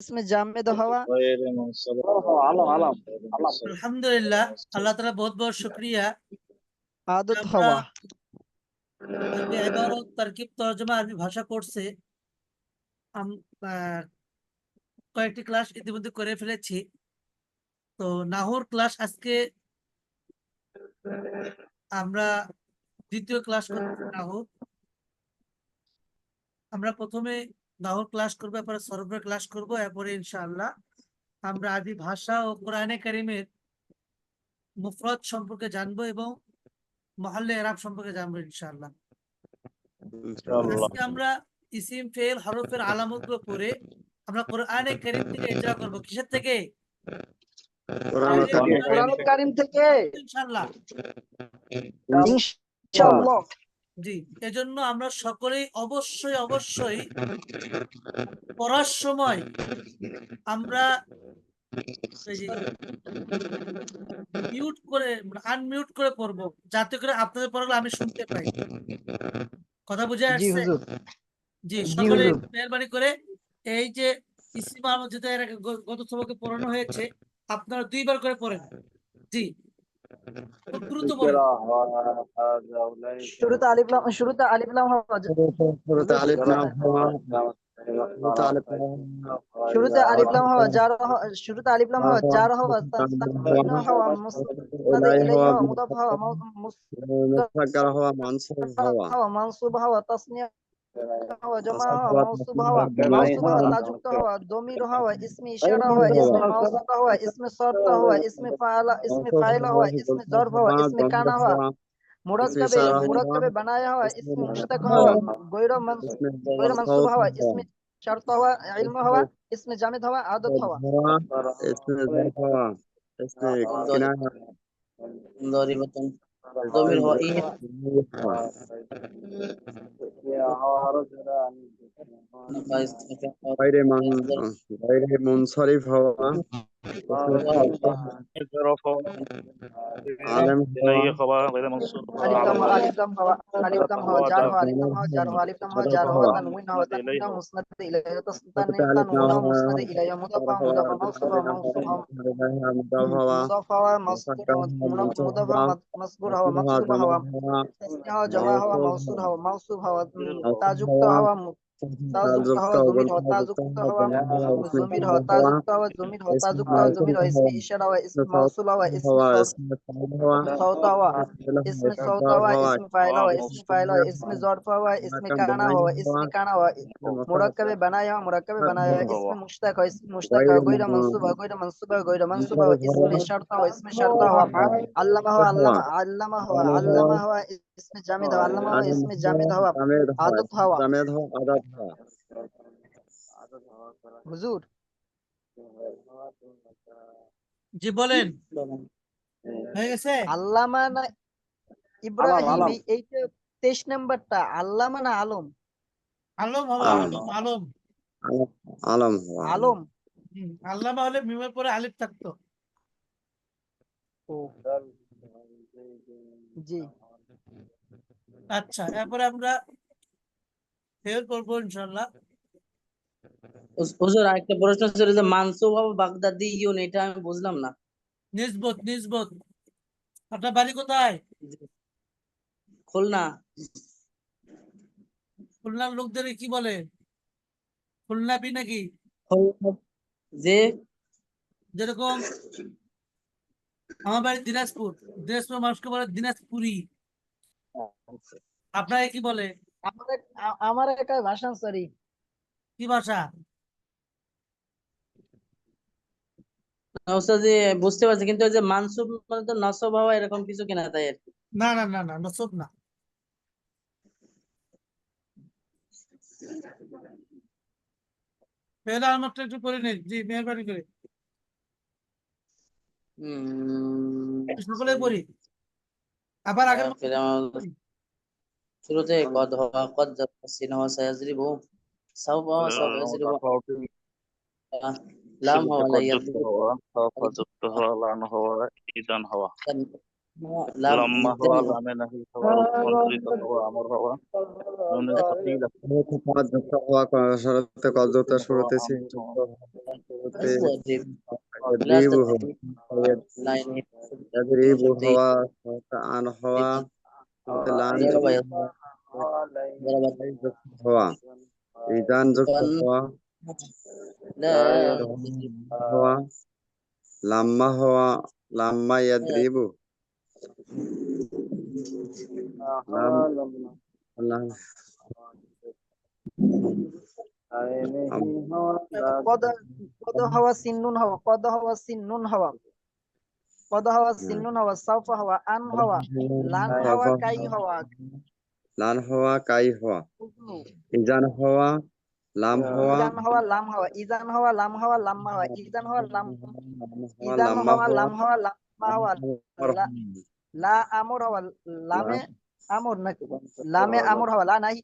इसमें जामेद हवा غير منصرف علم আলহামদুলিল্লাহ, আল্লাহ তাআলা বহুত বহুত শুকরিয়া। आदत আমরা हवा আরবি ইবারত তারকিব তরজমা আরবি ভাষা কোর্সে কয়েকটি ক্লাস ইতিমধ্যে করে ফেলেছি। তো নাহর ক্লাস আজকে আমরা দ্বিতীয় ক্লাস করছি। আমরা প্রথমে নাহর ক্লাস করবো, এরপরে সরফের ক্লাস করবো, এরপরে ইনশাআল্লাহ আমরা আরবি ভাষা ও কোরআনে কারিমের মুফরদ সম্পর্কে জানবো এবং মহল্লে এরাব সম্পর্কে জানবো ইনশাআল্লাহ। আজকে আমরা ইসিম ফেল হরফের আলামতগুলো পড়ে আমরা কোরআনে কারিম থেকে ইজরা করবো। কিসের থেকে? कुरान करीम থেকে ইনশাআল্লাহ। ইনশাআল্লাহ। জি, এজন্য আমরা সকলেই অবশ্যই অবশ্যই পড়ার সময় আমরা মিউট করে আনমিউট করে পড়বো, যাতে করে আপনাদের পড়াগুলো আমি শুনতে পাই। কথা বুঝে জি আসছে? হুজুর। জি, জি সকলে হুজুর। মেহরবানি করে এই যে ইসিম আহমদ যেটা এর আগে গত সবকে পড়ানো হয়েছে, আপনারা 2 বার করে পড়েন। জি, খুব দ্রুত পড়েন। শুরুতে আলিফ লাম হওয়া শুরুতে আলিফ লাম হওয়া শুরুতে আলিফ লাম হওয়া জার হওয়া তানবিন হওয়া মুসনাদ ইলাইহি হওয়া মুদাফ হওয়া মুসাক্কার হওয়া মানসুব হওয়া হওয়া মানসুব হওয়া তাসনিয়া হওয়া জমা হওয়া মাউসুব হওয়া তাযুক্ত হওয়া দমির হওয়া ইসমে ইশারা হওয়া ইসমে মাউসুলা হওয়া ইসমে শর্ত হওয়া ইসমে ফাইলা হওয়া ইসমে জরফ হওয়া ইসমে কানা হওয়া মুরাক্কাবে বানায়া হওয়া ইসমে মুশতাক হওয়া গৈর মানসুব হওয়া ইসমে শর্ত হওয়া ইলম হওয়া ইসমে জামিদ হওয়া আদত হওয়া इसमें ज़र्फ़ हुआ इसमें किनाया ضريبة ضمير هو إيه غير منصرف हुआ عالم हुआ আলিফ লাম হওয়া জার হওয়া আলিফ লাম হওয়া জার হওয়া তানউইন হওয়া মুসনাদ ইলাইহি তানউইন হওয়া মুসনাদ ইলাইহি মুদাফ মাউসুফ হওয়া মুদাফ মাসগুর হওয়া মাকসুব হওয়া তাসনিয়া হওয়া জমা হওয়া মাউসুল হওয়া তাযুক্ত হওয়া তাযুক্ত হওয়া জমির হওয়া তাযুক্ত হওয়া জমির হওয়া তাযুক্ত হওয়া জমির হওয়া তাযুক্ত হওয়া জমির হওয়া ইসমে ইশারা হওয়া ইসমে মাউসুল হওয়া ইসমে সওত হওয়া ইসমে সওত হওয়া ইসমে ফাইল হওয়া ইসমে জরফ হওয়া ইসমে কানা হওয়া মুরাক্কাবে বানায়া হওয়া ইসমে মুশতাক হওয়া গৈরা মানসুব হওয়া ইসমে শর্ত হওয়া আল্লামা হওয়া ইসমে জামিদ হওয়া ইসমে জামিদ হওয়া আদত হওয়া হুজুর। জি বলেন, হয়ে গেছে? আল্লামা না ইব্রাহিম, এইটা 23 নাম্বারটা আল্লামা না আলম? আলম হবে, আলম আলম। আল্লামা হলে মিমের পরে আলিফ থাকতো। জি আচ্ছা, এরপরে আমরা ফেল করবো ইনশাআল্লাহ। হুজুর আরেকটা প্রশ্ন ছিল যে মানসুব হবে বাগদাদিয়ুন, এটা আমি বুঝলাম না। নিসবত। আপনার বাড়ি কোথায়? খুলনা। খুলনার লোকদের কি বলে? খুলনাবি নাকি? যে যেরকম আমার বাড়ি দিনাজপুর মানুষকে বলে দিনাজপুরি। আপনাকে কি বলে? আমার একটা ভাষা, সরি। কি ভাষা? ওস্তাদ বুঝতে পারছি, কিন্তু ওই যে মানসুব মানে তো নসব হওয়া এরকম কিছু কিনা, তাই আর কি। না, নসব না। পেলা আমারটা একটু করে নিন, জি মেহরবানি করে। সকলে পড়ি আবার আগের শুরুতে কদ হওয়া কদ যাচ্ছিন হওয়া সায়াজরিবু সাওবা সায়াজরিবু লাম হওয়া লাইয়াদরিবু যুক্ত হওয়া লান হওয়া ইদান হওয়া লাম লম্বা ইজ্জা হওয়া, হওয়া লামে নাহি হওয়া, রূপান্তরিত হওয়া, আমর হওয়া, নুনে সাকিল শুরুতে কদ যুক্ত হওয়া, শুরুতে কদ যুক্ত, শুরুতে সিন যুক্ত হওয়া, শুরুতে ইয়াদ্রিবু হওয়া, লাইন ইয়াদ্রিবু হওয়া, শুরুতে আন হওয়া, শুরুতে লান যুক্ত হওয়া, লাইন যুক্ত হওয়া, ইজান যুক্ত হওয়া, হওয়া, লাম্মা হওয়া, লাম্মা ইয়াদ্রিবু, লাম কদ কদ হওয়া সিন্নুন হওয়া, কদ হওয়া সিন্নুন হওয়া, কদ হওয়া সিন্নুন হওয়া, সাউফা হওয়া, আন হওয়া, লান হওয়া, কাই হওয়া, লান হওয়া, কাই হওয়া, ইজান হওয়া, লাম হওয়া, ইজান হওয়া, লাম হওয়া, ইজান হওয়া, লাম হওয়া, লাম্মা হওয়া, ইজান হওয়া, লাম ইজান লাম্মা হওয়া, হওয়া, লাম হওয়া, লাম্মা হওয়া, লা লা আমর হওয়া, লামে আমর নাকি লামে আমর হওয়া, লা নাহি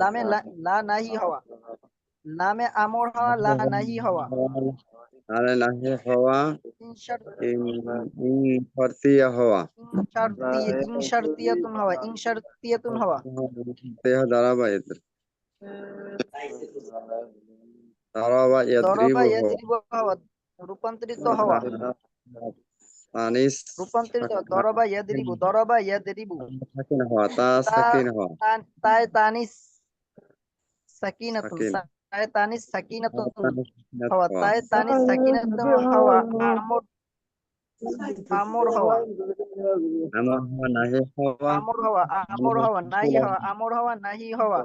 লামে লা নাহি হওয়া, লামে আমর হওয়া, লা নাহি হওয়া, লানে নাহি হওয়া, ইনশার ফরতিয়া হওয়া, ইনশারতিয়াতুন হওয়া, ইনশারতিয়াতুন হওয়া, দেহ দাঁড়াবা এদের দাঁড়াবা দরবা ইয়াদ্রিবু হওয়া, ইয়াদরিবু হওয়া, রূপান্তরিত হওয়া, আনিস রূপান্তরিত দরবা ইয়াদরিবু, দরবা ইয়াদরিবু, সাকিন হওয়া, তা তা সাকিন হওয়া, তায় তানিস সাকিনাতুন, সাকিন তায় তানিস সাকিনাতুন সাকিনাত হওয়া, হওয়া, তায় তানিস সাকিনাতুন হওয়া, আমর আমর হওয়া, আমর হওয়া, নাহি হওয়া, আমর হওয়া, আমর হওয়া, নাহি হওয়া, আমর হওয়া, নাহি হওয়া,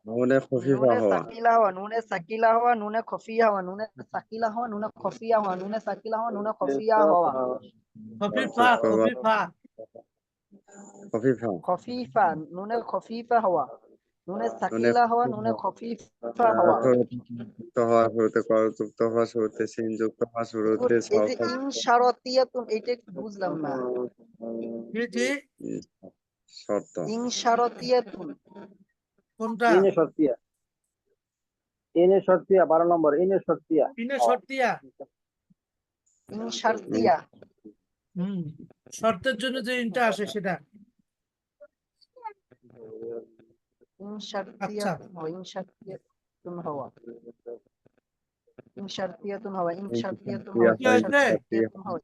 নুনে খফিফা নুনে হওয়া, সাকিলা হওয়া, নুনে সাকিলা হওয়া, নুনে খফিয়া হওয়া, নুনে সাকিলা হওয়া, নুনে খফিয়া হওয়া, নুনে সাকিলা হওয়া, নুনে খফিয়া হওয়া, খফিফা, খফিফা, খফিফা, খফিফা, নুনে খফিফা হওয়া, নুনে নুনে সাকিলা হওয়া, নুনে খফিফা হওয়া। যুক্ত হওয়া, শুরুতে কর যুক্ত হওয়া, শুরুতে সিন যুক্ত হওয়া, শুরুতে এই যে সাউফা ইনশারতিয়াতুন, এটা একটু বুঝলাম না। জি জি, শর্ত, ইনশারতিয়াতুন, কোনটা? ইনে শর্তিয়া, ইনে শর্তিয়া 12 নম্বর, ইনে শর্তিয়া। পিনে শর্তিয়া। ইনশারতিয়া, শর্তের জন্য যে ইনটা আসে সেটা। আচ্ছা, ইনশারতিয়াতুন হওয়া, ইনশারতিয়াতুন হওয়া, ইনশারতিয়াতুন ইয়া হওয়া, কি হয়েছে? ইনশারতিয়াতুন হওয়া,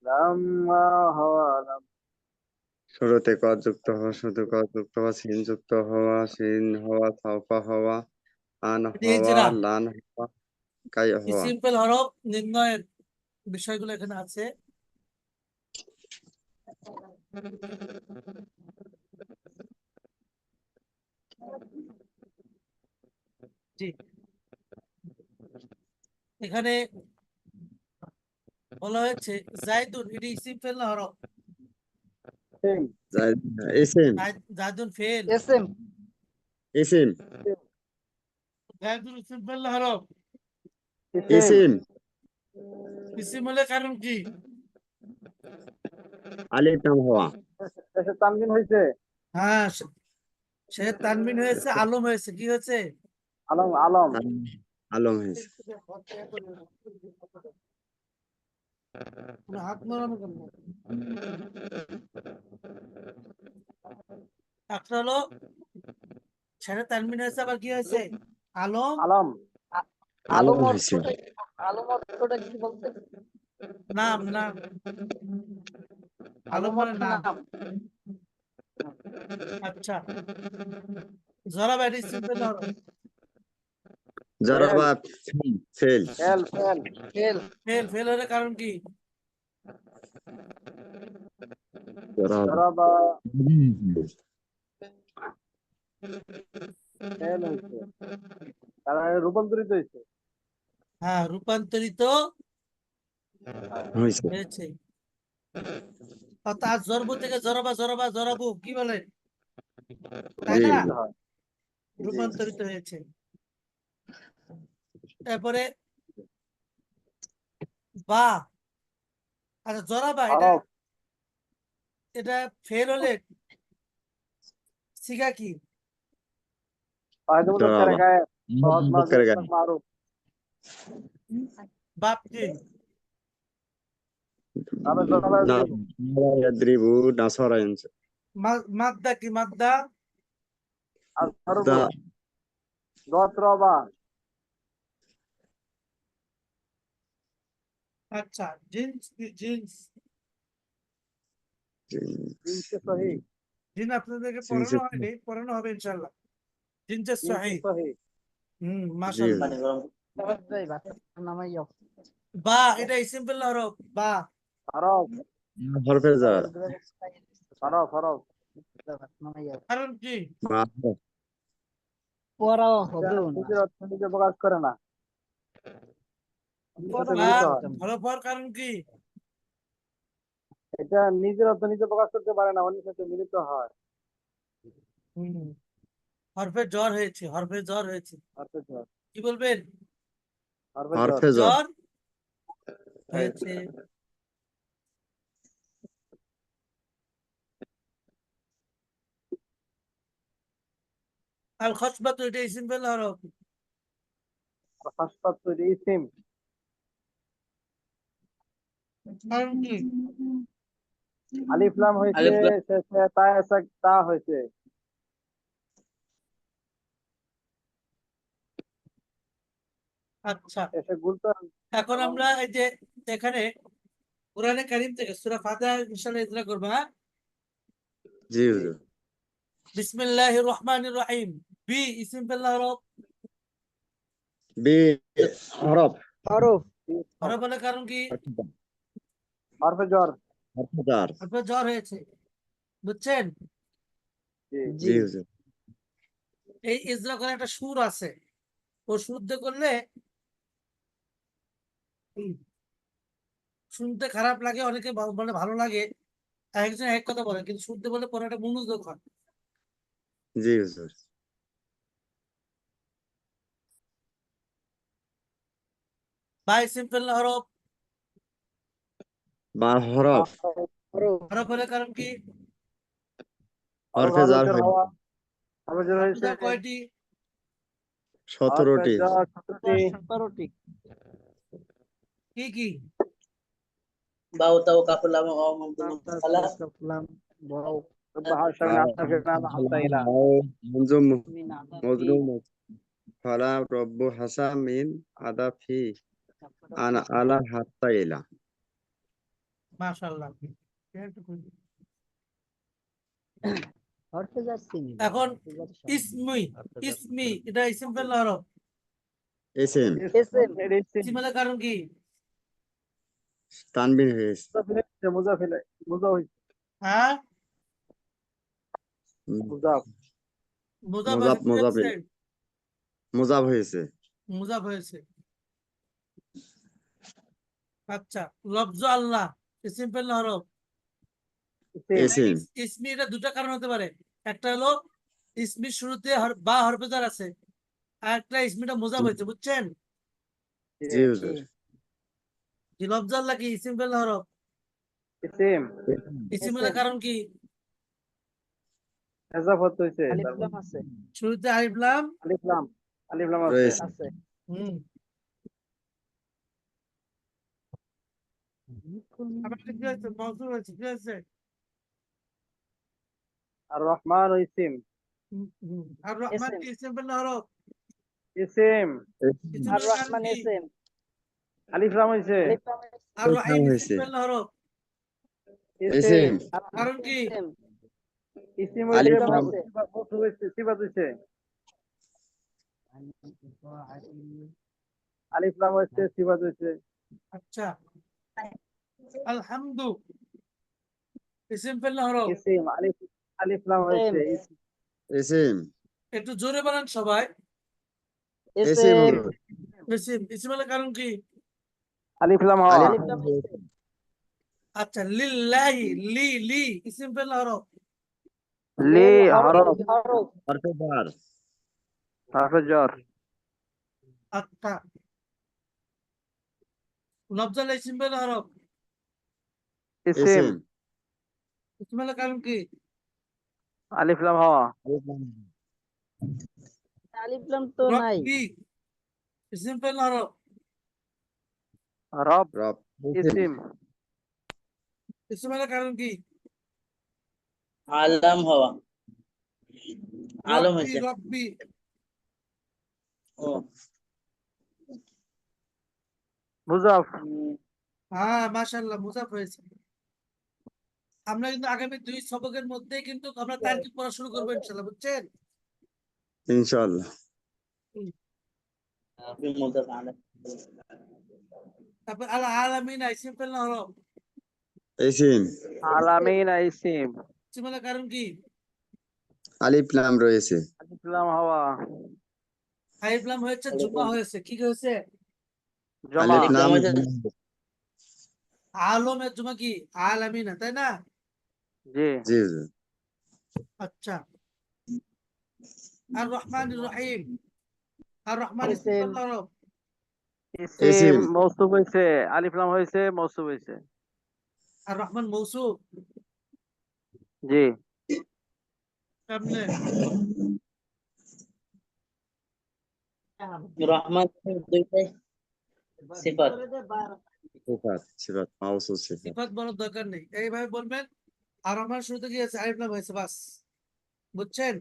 লাম্মা হওয়া, শুরুতে কর যুক্ত হওয়া, শুরুতে কর যুক্ত হওয়া, সিন যুক্ত হওয়া, সিন হওয়া, সাউফা হওয়া, আন হওয়া, ইজরা লান হওয়া, কাই হওয়া, সিম্পল হরফ নির্ণয়ের বিষয়গুলো এখানে আছে। জি, এখানে বলা হয়েছে জাইদুন, এটি ইসিম ফেল না হরফ? ইসিম, জাইদুন ফেল, এসএম, ইসিম, জাইদুন ইসিম ফেল না হরফ? ইসিম, ইসিম হলে কারণ কি? আলিফ লাম হওয়া, শেষে তানবিন হয়েছে, হ্যাঁ, সে তানবিন হয়েছে, আলম হয়েছে, কি হয়েছে? আলম, আলম। আলম হয়েছে, হাত নড়ানো কেন? একটা হলো ছেড়ে তানবিন হয়েছে, আবার কি হয়েছে? আলম। আলম, আলম আলম হয়েছে, অর্থটা, আলম অর্থটা কি বলতে? নাম, নাম, আলম আলম মানে অর্থ নাম। নাম। আচ্ছা, জরাব এটি সিম্পল হরফ। জরাবা ফেল, ফেল, ফেল, ফেল, ফেল হলে কারণ কি? জরাবা জরাবা ফেল হয়েছে, কারণ এটা রূপান্তরিত হয়েছে। হ্যাঁ, রূপান্তরিত হয়েছে, হয়েছে। তার জরব থেকে জরাবা, জরাবা, জরাবু কি বলে? তাই জি, না? হয়। রূপান্তরিত হয়েছে। তারপরে বা, আচ্ছা জরাবা, এটা হরফ, এটা ফেল হলে সিগা কি? হয়তো জরাবা, সহজ মাঝ করেগা মারুফ বাপ কি তাহলে জবাব না দিন। ইয়াদ্রিবু নাসারা ইয়ানসু মাদ্দা কি মাদ্দা আযরবু দত্রবা আচ্ছা জিন্স কি জিন্স জিনসে সহি জিন আপনাদেরকে জিনসে পড়ানো হয়নি পড়ানো হবে ইনশাআল্লাহ জিনসের জিনসে সহি সহি মাশাআল্লাহ পানি গরম বা এটা সিম্পল হরফ বা হরফ হরফে জার হরফ হরফ কারণ কি মা নিজের অর্থ নিজে প্রকাশ করে না সাথে বা মিলিত হয়। হরফ হওয়ার কারণ কি এটা নিজের অর্থ নিজে প্রকাশ করতে পারে না অন্যের সাথে মিলিত হয় হরফে জ্বর হয়েছে হরফে জ্বর হয়েছে হরফে জ্বর কি বলবেন হরফে জ্বর হরফে জার জ্বর হয়েছে আল খসবাত এটা সিম্পল হরফ আর হাসপাত তৈরি ইসিম কারণ কি আলিফ লাম হয়েছে আলিফ লাম শেষে তা এসে তা হয়েছে আচ্ছা এসে গুলতা এখন আমরা এই যে এখানে কোরআনে কারীম থেকে সূরা ফাতিহা ইনশাআল্লাহ ইকরা করব হ্যাঁ জি হুজুর বিসমিল্লাহির রহমানির রহিম বি সিম্পল হরফ বি হরফ হরফ হরফ বলে কারণ কি হরফে জ্বর হরফে জার হরফে জ্বর হয়েছে বুঝছেন জি জি হুজুর এই ইজরা করে একটা সুর আছে ও সুর দিয়ে করলে শুনতে খারাপ লাগে অনেকে বলে ভালো লাগে একজন এক কথা বলে কিন্তু শুনতে বলে পরে একটা মনোযোগ হয় জি হুজুর বাই সিম্পল হরফ বা হরফ হরফ হরফ হলে কারণ কি হরফে জার হয় হওয়া হরফে জ্বর হরফে হয়েছে জ্বর কয়টি 17টি জ্বর 17টি কি কি বাউ তাও কাফ লাম ও মামদুদ মুতাকালা বাও ভাষা নাম হাসাইলা মনজুম মজরুম ফালা রব্বু হাসা মিন আদা ফি আনা আলা হাত্তা ইলা মাশাআল্লাহ হরফে জার চিনি এখন ইসমি ইসমি এটা সিম্পল হরফ এসএম ইসমি মানে কারণ কি তানবিন হয়েছে মুজাফিল হ্যাঁ মুজাফ মুজাফ মুজাফ হয়েছে মুজাফ হয়েছে মুজাফ হয়েছে আচ্ছা লফজ আল্লাহ সিম্পল হরফ এসএম ইসমি এটা দুটো কারণ হতে পারে একটা হলো ইসমির শুরুতে বা হরফে জার আছে আর একটা ইসমিটা মুজাফ হয়েছে বুঝছেন জি হুজুর যে লফজ আল্লাহ কি সিম্পল হরফ ইসিম ইসিম হলে কারণ কি এজাফত হইছে আলিফ লাম আছে শুরুতে আলিফ লাম আলিফ লাম আছে রয়েছে আছে হুম আবার কি হয়েছে মওসুল হয়েছে কি হয়েছে আর রহমান ইসিম আর রহমান কি সিম্পল হরফ ইসিম ইসিম আর হলে কারণ রহমান কি এসএম আলিফ লাম হইছে আলিফ লাম আর রহিম হয়েছে সিম্পল হরফ ইসিম কারণ কি এসএম ইসিম আলিফ হইছে লাম মওসুল হইছে সিফাত হইছে আলিফ লাম হইছে সিফাত হইছে আচ্ছা আলহামদু সিম্পল হরফ ইসিম আলিফ লাম হইছে এসএম একটু জোরে বলেন সবাই এসএম এসএম ইসিম ইসিম হলে কারণ কি আলিফ লাম হওয়া আলিফ আলিফ লাম আছে আচ্ছা লিল্লাহি লি লি সিম্পল হরফ লি হরফ হরফ হরফ হরফে জার হরফে জ্বর আচ্ছা লফজ আল্লাহ সিম্পল হরফ ইসিম এসএম ইসিম হলে কারণ কি আলিফ লাম হওয়া আলিফ লাম আলিফ লাম তো নাই। রব্বি ইসিম ফেল হরফ। রব রব ইসিম। ইসমের কারণ কি? আলাম হওয়া, আলম রব্বি হয়েছে। রব্বি ও মুজাফ। হ্যাঁ মাশাআল্লাহ মুজাফ হয়েছে। আমরা কিন্তু আগামী 2 সবকের মধ্যেই কিন্তু আমরা তারকিব পড়া শুরু করবো ইনশাআল্লাহ, বুঝছেন? ইনশাআল্লাহ। মুজাফ আলাম। তারপর আল আলামিন ইসিম ফেল হরফ। ইসিম। আলামিন ইসিম। ইসমের কারণ কি? আলিফ লাম রয়েছে। আলিফ লাম হওয়া। আলিফ লাম হয়েছে, জুমা হয়েছে, কি হয়েছে? জমা। আলিফ আলিফ লাম লাম হয়েছে। আলমের জুমা কি? আলামিন, তাই না? জি। জি জি। আচ্ছা। আর রহমান রহিম। আর রহমান ইসিম ইসিম। ফেল হরফ। ইসিম ইসিম। মৌসুফ হয়েছে, আলিফ লাম হয়েছে, মৌসুফ হয়েছে। আর রহমান মৌসুফ। জি। কেমনে? রহমান দুইটাই সিফাত। সিফাত সিফাত মাওসুফ সিফাত। সিফাত বলার দরকার নেই, এইভাবে বলবেন। আর রহমান শুরুতে কি আছে? আলিফ লাম হয়েছে, বাস। বুঝছেন?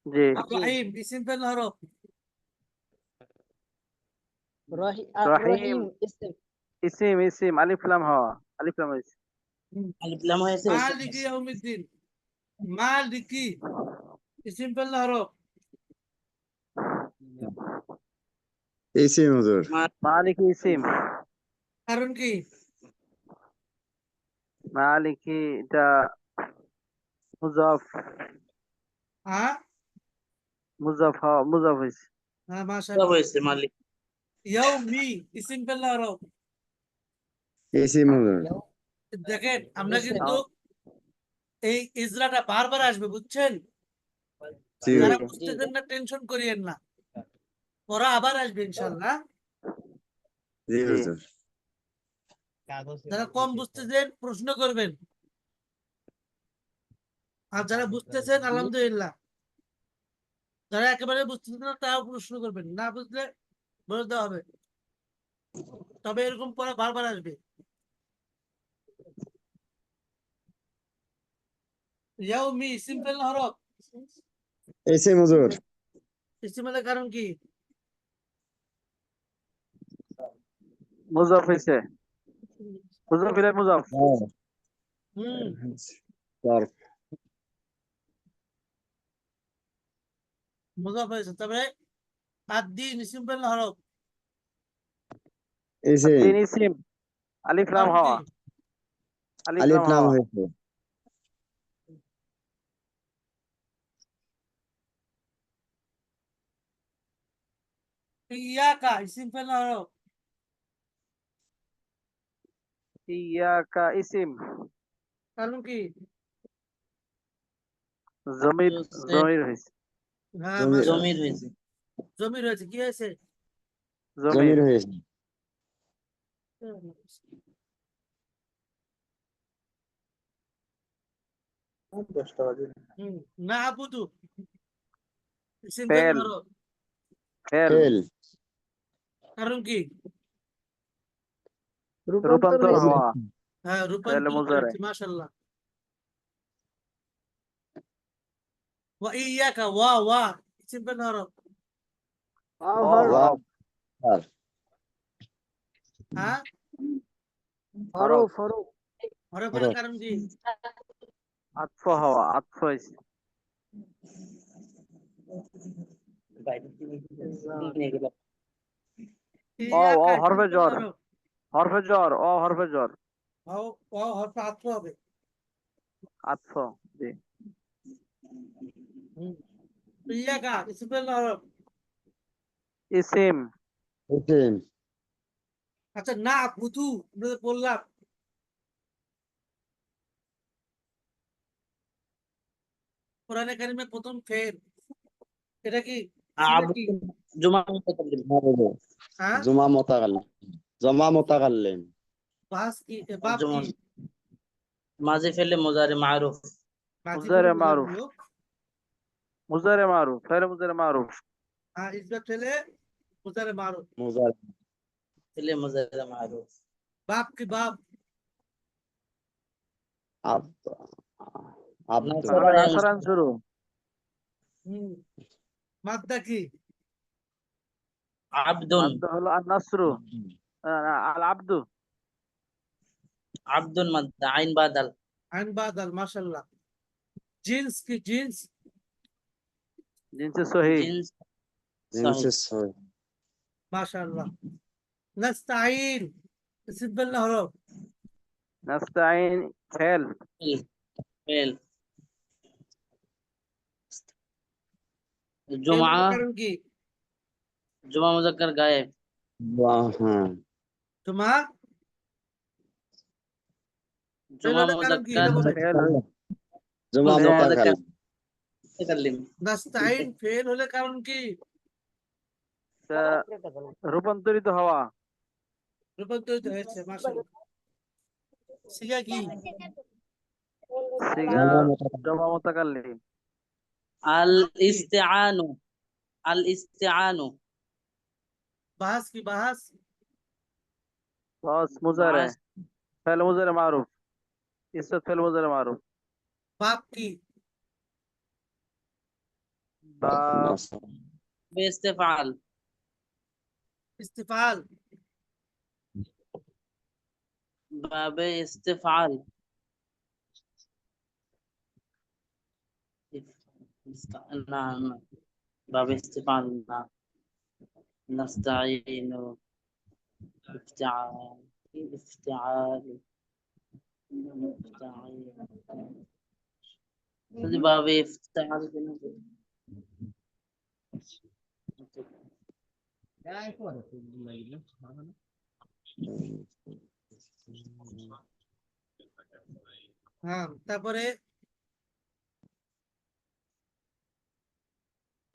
জি। আর রহিম ইসিম ফেল হরফ। রহিম ইসিম, ইসিম আলিফ লাম হওয়া, আলিফ লাম হয়েছে। আলিফ লাম হয়েছে। মালিকি ইয়াউমিদ্দিন। মালিকি ইসিম ফেল হরফ। ইসিম হুজুর। মালিক ইসিম। কারণ কি? মালিকি এটা মুজাফ। হ্যাঁ মুজাফ হওয়া, মুজাফ হয়েছে। হ্যাঁ সব মাশাআল্লাহ। হয়েছে মালিক। ইয়াউমি ইসিম ফেল হরফ। ইসিম হুজুর। দেখেন আমরা কিন্তু এই ইজরাটা বারবার আসবে, বুঝছেন? জি যারা হুজুর। বুঝতেছেন না টেনশন করিয়েন না, ওরা আবার আসবে ইনশাআল্লাহ। জি জি। হুজুর। যারা কম বুঝতেছেন প্রশ্ন করবেন, আর যারা বুঝতেছেন আলহামদুলিল্লাহ। যারা একেবারে বুঝতেছেন না তারাও প্রশ্ন করবেন, না বুঝলে বলে দেওয়া হবে। তবে এরকম পরে বারবার আসবে। ইয়াউমি ইসিম ফেল হরফ। ইসিম হুজুর। ইসিমের কারণ কি? মুজাফ হয়েছে। মুজাফ ইলাই মুজাফ। হুম ظرف। মুজাফ হয়েছে। তবে আদ-দ্বীন ইসিম ফেল হরফ। ইসিম। দিন ইসিম আলিফ লাম কারণ কি? হওয়া, আলিফ আলিফ লাম লাম হওয়া। হয়েছে। ইয়াকা ইসিম ফেল হরফ। ইয়াকা ইসিম। কারণ কি? জমির, জমির হয়েছে। হ্যাঁ জমির। মাশাআল্লাহ। জমির হয়েছে। জমির হয়েছে, কি হয়েছে? জমির। জমির হয়েছে। না আবুদু ইসিম ফেল ফেল, হরফ। ফেল। ফেল। কারণ কি? রূপান্তর হওয়া। হ্যাঁ ফেল রূপান্তর মুজারে। করেছে, মাশাআল্লাহ। ওয়া ইয়াকা ওয়া ইসিম ফেল হরফ। হরফ। হ্যাঁ হরফ। হরফের কারণ কি? আতফ হওয়া, আতফ হয়েছে। ইয়াকা ইসিম হরফে ফেল জ্বর, হরফ। হরফে জ্বর, হরফে জ্বর। ও হরফ আতফ হবে। আতফ। জি। ইয়াকা ইসিম ফেল হরফ। ইসিম। ইসিম। আচ্ছা না আবুদু আমরা তো বললাম। কোরআনে কারিমে প্রথম ফেল, এটা কি? ইসিমে আবু কি? জুমা মুতাকাল্লিম। হ্যাঁ জুমা মুতাকাল্লিম। জমা মুতাকাল্লিম। বাস কি? বাপ জুমা কি? মাঝে ফেলে মুজারে মারুফ। মাঝি ফেলে মুজারে মুজার মারুফ। মুলুক। মুজারে মারুফ, ফেল মুজারে মারুফ। ইসবাত ফেলে মুজারে মারুফ। মুজার ফেলে মুজারে মারুফ। বাপ কি বাপ? আব আব্দ নাসরান শুরু। মাদ্দা কি? আব্দুন। মাদ্দা হলো আর নাসরু, আল আব্দু। আব্দুন মাদ্দা আইন বাদাল। আইন বাদাল, মাশাআল্লাহ। জিন্স কি? জিন্স জিনসে সহি। জিন্স জিনসের সহি। মাশাআল্লাহ। নাস্তাইন ইসম ফেল না হরফ। নাস্তাইন ফেল। ফেল ফেল। ফেল জুমআ হওয়ার কারণ কি? জুমা মুজাক্কার গায়েব। হ্যাঁ জুমা ফেল জুমা হলে কারণ কি এটা বলেন। ফেল জুমা ফেল। মুতাকাল্লিম। মুতাকাল্লিম। নাস্তাইন ফেল হলে কারণ কি? রূপান্তরিত হওয়া। রূপান্তরিত হয়েছে, মাশাআল্লাহ। সিগা কি? সিগা জমা মুতাকাল্লিম। আল ইস্তিআনু। আল ইস্তিআনু। বাহাস কি? বাহাস বাস মুজারে। বাস। ফেল মুজারে মারুফ। ইসবাত ফেল মুজারে মারুফ। বাপ কি? বাপ ইস্তিফআল। ইস্তিফাল বাবে ইস্তিফআল। না না বাবে ইস্তিফআল না। নাস্তাইনু ইফতিআল ইফতিআল যদি বাবে ইফতিআল হ্যাঁ, তারপরে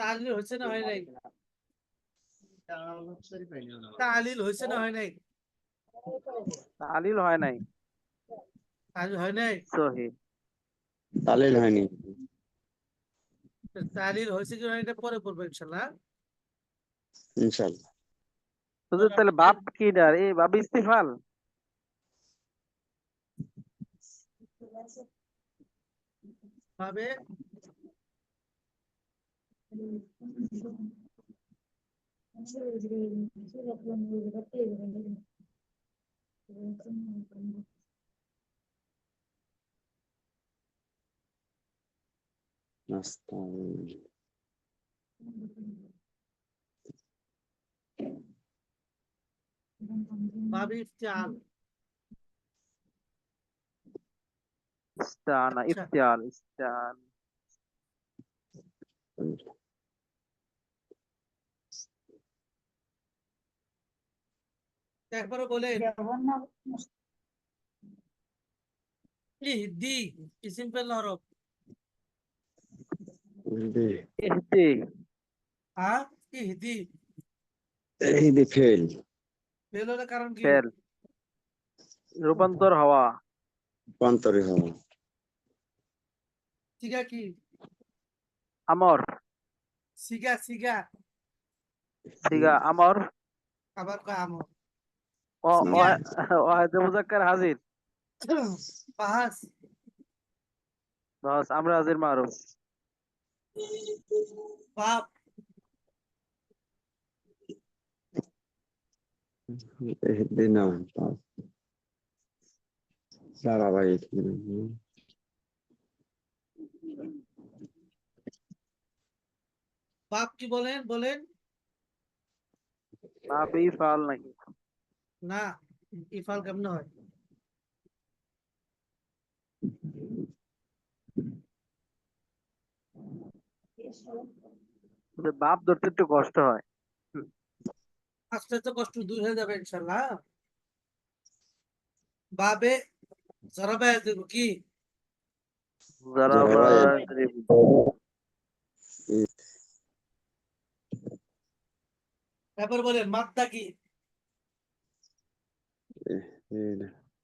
তালিল হয়েছে না হয় নাই? তালিল হয়েছে না হয় নাই? তালিল হয় নাই। তালিল হয় নাই। সহি। তালিল হয়নি। তালিল হয়েছে কি হয় এটা পরে বলবো ইনশাআল্লাহ। ইনশাআল্লাহ। হুজুর তাহলে বাপ কি ডার এই বাপ ইস্তিফাল। ভাবে নাস্তাইন। ভাবে ইফতিআল। ইস্তানা আচ্ছা, ইফতিয়াল ইস্তান। একবারও বলে ইহদি ইসম ফেল না হরফ। ইহদি হ্যাঁ, ইহদি এই যে ফেল। ফেল হলে কারণ কি? ফেল রূপান্তর হওয়া। রূপান্তরি হওয়া। সিগা কি? আমর। সিগা সিগা সিগা আমর। আবার কয় আমর। ও সিগা ওয়াহিদ মুজাক্কার হাজির। বাহাস বাস আমরা হাজির মারুফ। বাপ اهدنا দাঁড়া ভাই। বাপ কি বলেন বলেন? বাপ ইফাল নাকি? না, ইফাল কেমনে হয়? বাপ ধরতে একটু কষ্ট হয়। আস্তে আস্তে কষ্ট দূর হয়ে যাবে ইনশাআল্লাহ। বাবে জরাবা দেব কি? জারাবা তারপর বলেন মাদ্দা কি?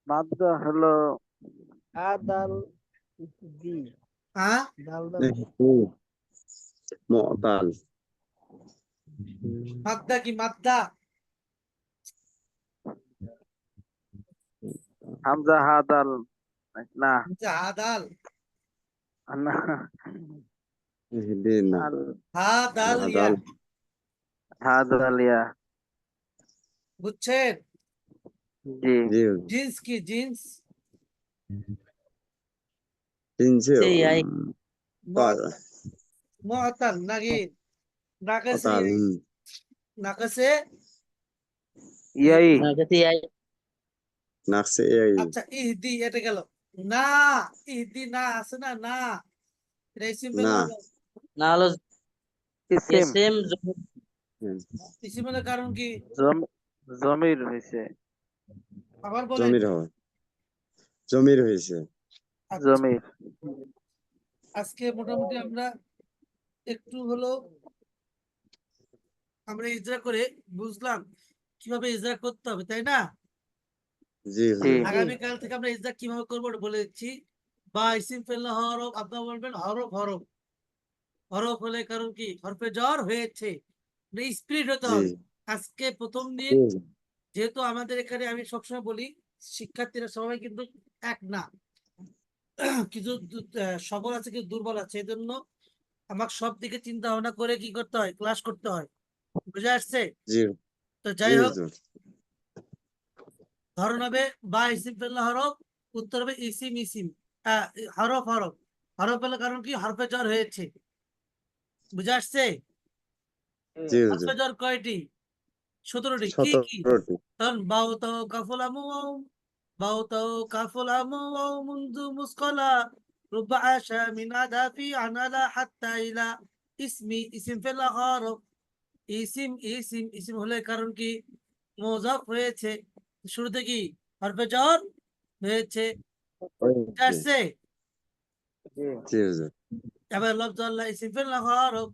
মাদ্দা হলো আদাল দি হ্যাঁ, দাল দাল মুতাল। মাদ্দা কি মাদ্দা? হামজা হা দাল না আদাল না اهدنا আল হা দাল ইয়া, هذا হা দাল ইয়া বুঝছেন? জি الجيل জিন্স কি জিন্স? تنزل সেই আই قال মুআতাল নাকি নাকাসি? قال নাকাসে ইয়াই না গতি আই نقص ايه আচ্ছা ইহদি এটা গেল না, ইহদি না আছে না, না এটা ইসিম ফেল না হবে। না হলো ইসিম এসএম ইসিম হলে কারণ কি? জমির হয়েছে আবার বলেন। জমির হবে জমির হয়েছে আচ্ছা, জমির আজকে মোটামুটি আমরা একটু হলো আমরা ইজরা করে বুঝলাম কিভাবে ইজরা করতে হবে, তাই না? জি জি হুজুর আগামীকাল থেকে আমরা ইজরা কিভাবে করবো ওটা বলে দিচ্ছি। বা ইসিম ফেললে হরফ, আপনারা বলবেন হরফ হরফ। হরফ হলে কারণ কি হরফে জ্বর হয়েছে, স্পিরিট হতে জি হবে। আজকে প্রথম দিন, জি যেহেতু আমাদের এখানে আমি সবসময় বলি শিক্ষার্থীরা সবাই কিন্তু এক না, কিছু সবল আছে কিছু দুর্বল আছে, এই জন্য আমাকে সব দিকে চিন্তা ভাবনা করে কি করতে হয়, ক্লাস করতে হয়। বুঝে আসছে? জি তো জি যাই হোক, হুজুর ধরন হবে বা ইসিম ফেললে হরফ, উত্তর হবে ইসিম ইসিম, আহ, হরফ হরফ। হরফ হলে কারণ কি হরফে জ্বর হয়েছে। বুঝে আসছে? জি হুজুর হরফে জ্বর কয়টি? 17টি। কি কি? 17টি তখন বাউ তাও কাফুল আমু ওয়াও, বাউ তাও কাফুল আমু ওয়াও মুনজু মুসকালা রুবা আশা মিন আদাফি আনালা হাত্তা ইলা ইসমি ইসিম ফেলা হরফ। ইসিম ইসিম ইসিম হলে কারণ কি মোজাফ হয়েছে, শুরুতে কি হরফে জ্বর হয়েছে। বুঝে জি আসছে? জি হুজুর এবার লফজ আল্লাহ ইসিম ফেলা হরফ।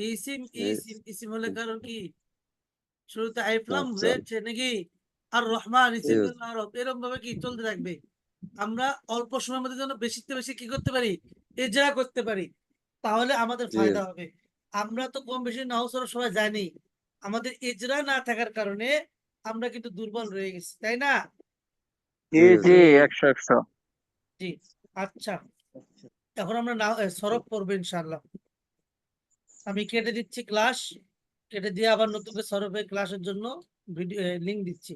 ইসিম এই ইসিম ইসিম হলে কারণ কি শুরুতে আইফলাম লফজাল হয়েছে নাকি। আর রহমান জি ইসিম হুজুর আরব এরকম ভাবে কি চলতে থাকবে। আমরা অল্প সময়ের মধ্যে যেন বেশি থেকে বেশি কি করতে পারি, ইজরা করতে পারি, তাহলে আমাদের জি ফায়দা হবে। আমরা তো কম বেশি নাও সরব সবাই জানি, আমাদের ইজরা না থাকার কারণে আমরা কিন্তু দুর্বল রয়ে গেছি, তাই না? জি জি জি হুজুর 100 জি। আচ্ছা, এখন আমরা না সরব করবো ইনশাল্লাহ। আমি কেটে দিচ্ছি ক্লাস, কেটে দিয়ে আবার নতুন করে সরবের ক্লাসের জন্য ভিডিও লিঙ্ক দিচ্ছি।